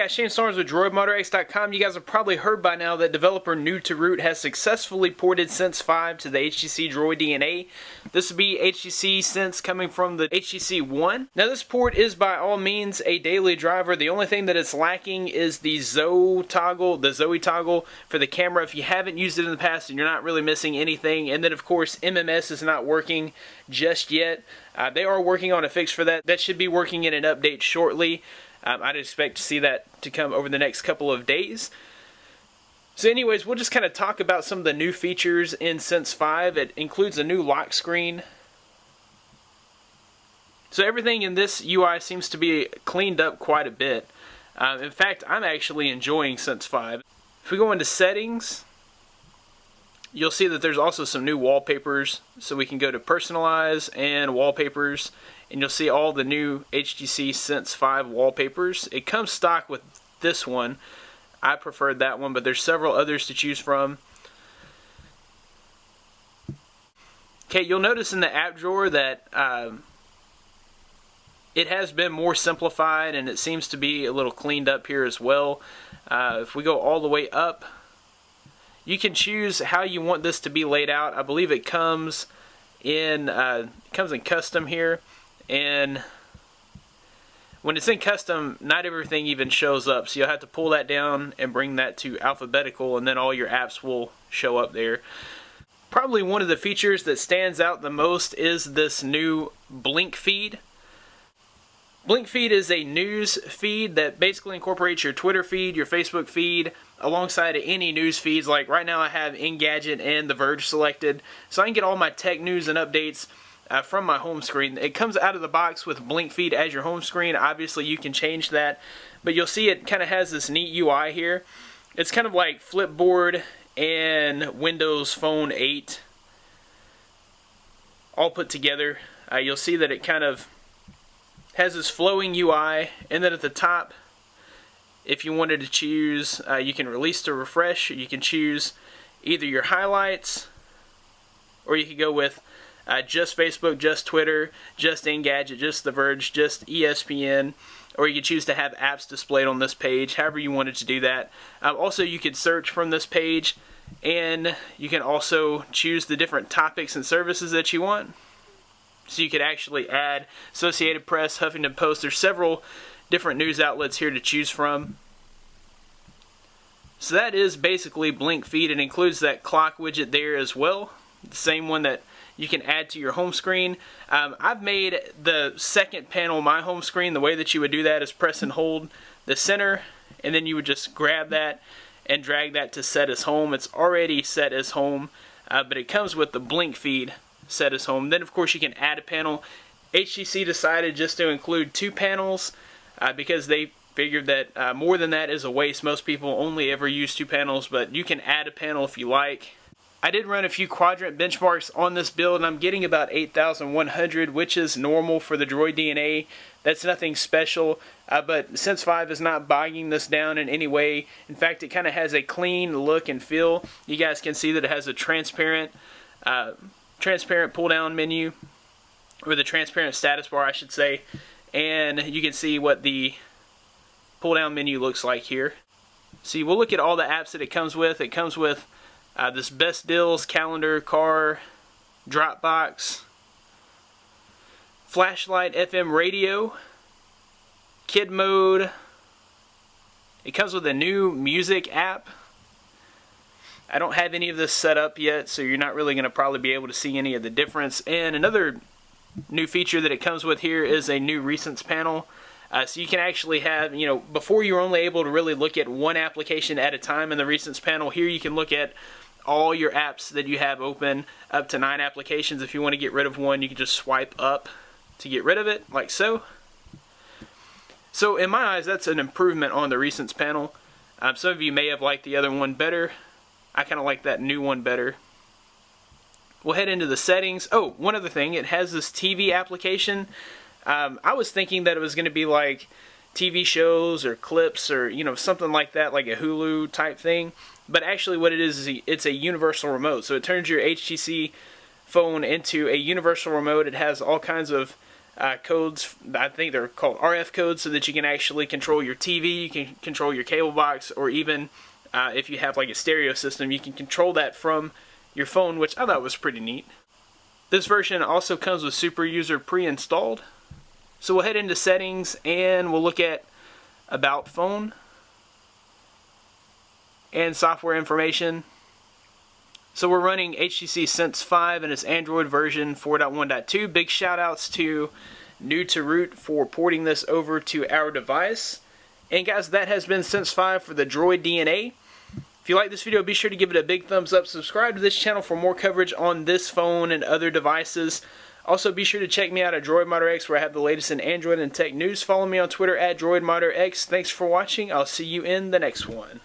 guys, Shane Starnes with DroidModerX.com. You guys have probably heard by now that developer New to Root has successfully ported Sense 5 to the HTC Droid DNA. This would be HTC Sense coming from the HTC One. Now this port is by all means a daily driver. The only thing that it's lacking is the Zoe toggle for the camera. If you haven't used it in the past, and you're not really missing anything. And then of course MMS is not working just yet. They are working on a fix for that. That should be working in an update shortly. I'd expect to see that to come over the next couple of days. So anyways, we'll just kind of talk about some of the new features in Sense 5. It includes a new lock screen. So everything in this UI seems to be cleaned up quite a bit. In fact, I'm actually enjoying Sense 5. If we go into settings, you'll see that there's also some new wallpapers. So we can go to personalize and wallpapers, and you'll see all the new HTC Sense 5 wallpapers. It comes stock with this one. I preferred that one, but there's several others to choose from. Okay, you'll notice in the app drawer that it has been more simplified, and it seems to be a little cleaned up here as well. If we go all the way up, you can choose how you want this to be laid out. I believe it comes in custom here, and when it's in custom, not everything even shows up, so you'll have to pull that down and bring that to alphabetical, and then all your apps will show up there. Probably one of the features that stands out the most is this new Blink feed. Blink feed is a news feed that basically incorporates your Twitter feed, your Facebook feed, alongside of any news feeds. Like right now I have Engadget and The Verge selected, so I can get all my tech news and updates from my home screen. It comes out of the box with Blink feed as your home screen. Obviously you can change that, but you'll see it kind of has this neat UI here. It's kind of like Flipboard and Windows Phone 8 all put together. You'll see that it kind of has this flowing UI, and then at the top, if you wanted to choose, you can release to refresh. You can choose either your highlights, or you could go with just Facebook, just Twitter, just Engadget, just The Verge, just ESPN, or you could choose to have apps displayed on this page, however you wanted to do that. Also, you could search from this page, and you can also choose the different topics and services that you want. So you could actually add Associated Press, Huffington Post. There's several different news outlets here to choose from. So that is basically Blink feed. It includes that clock widget there as well, the same one that you can add to your home screen. I've made the second panel my home screen. The way that you would do that is press and hold the center, and then you would just grab that and drag that to set as home. It's already set as home, but it comes with the Blink feed set as home. Then of course you can add a panel. HTC decided just to include 2 panels because they figured that more than that is a waste. Most people only ever use 2 panels, but you can add a panel if you like. I did run a few quadrant benchmarks on this build, and I'm getting about 8,100, which is normal for the Droid DNA. That's nothing special, but Sense 5 is not bogging this down in any way. In fact, it kind of has a clean look and feel. You guys can see that it has a transparent pull down menu, or the transparent status bar I should say, and you can see what the pull down menu looks like here. See, we'll look at all the apps that it comes with. It comes with this Best Deals, Calendar, Car, Dropbox, Flashlight, FM radio, Kid Mode. It comes with a new music app. I don't have any of this set up yet, so you're not really going to probably be able to see any of the difference. And another new feature that it comes with here is a new Recents panel. So you can actually have, before you were only able to really look at one application at a time in the Recents panel. Here you can look at all your apps that you have open, up to 9 applications. If you want to get rid of one, you can just swipe up to get rid of it, like so. So in my eyes, that's an improvement on the Recents panel. Some of you may have liked the other one better. I kind of like that new one better. We'll head into the settings. Oh, one other thing, it has this TV application. I was thinking that it was going to be like TV shows or clips or something like that, like a Hulu type thing. But actually what it is it's a universal remote. So it turns your HTC phone into a universal remote. It has all kinds of codes. I think they're called RF codes, so that you can actually control your TV, you can control your cable box, or even if you have like a stereo system, you can control that from your phone, which I thought was pretty neat. This version also comes with Super User pre-installed. So we'll head into settings and we'll look at About Phone and software information. So we're running HTC Sense 5 and its Android version 4.1.2. Big shout outs to New to Root for porting this over to our device. And guys, that has been Sense 5 for the Droid DNA. If you like this video, be sure to give it a big thumbs up. Subscribe to this channel for more coverage on this phone and other devices. Also, be sure to check me out at DroidModderX, where I have the latest in Android and tech news. Follow me on Twitter at DroidModderX. Thanks for watching. I'll see you in the next one.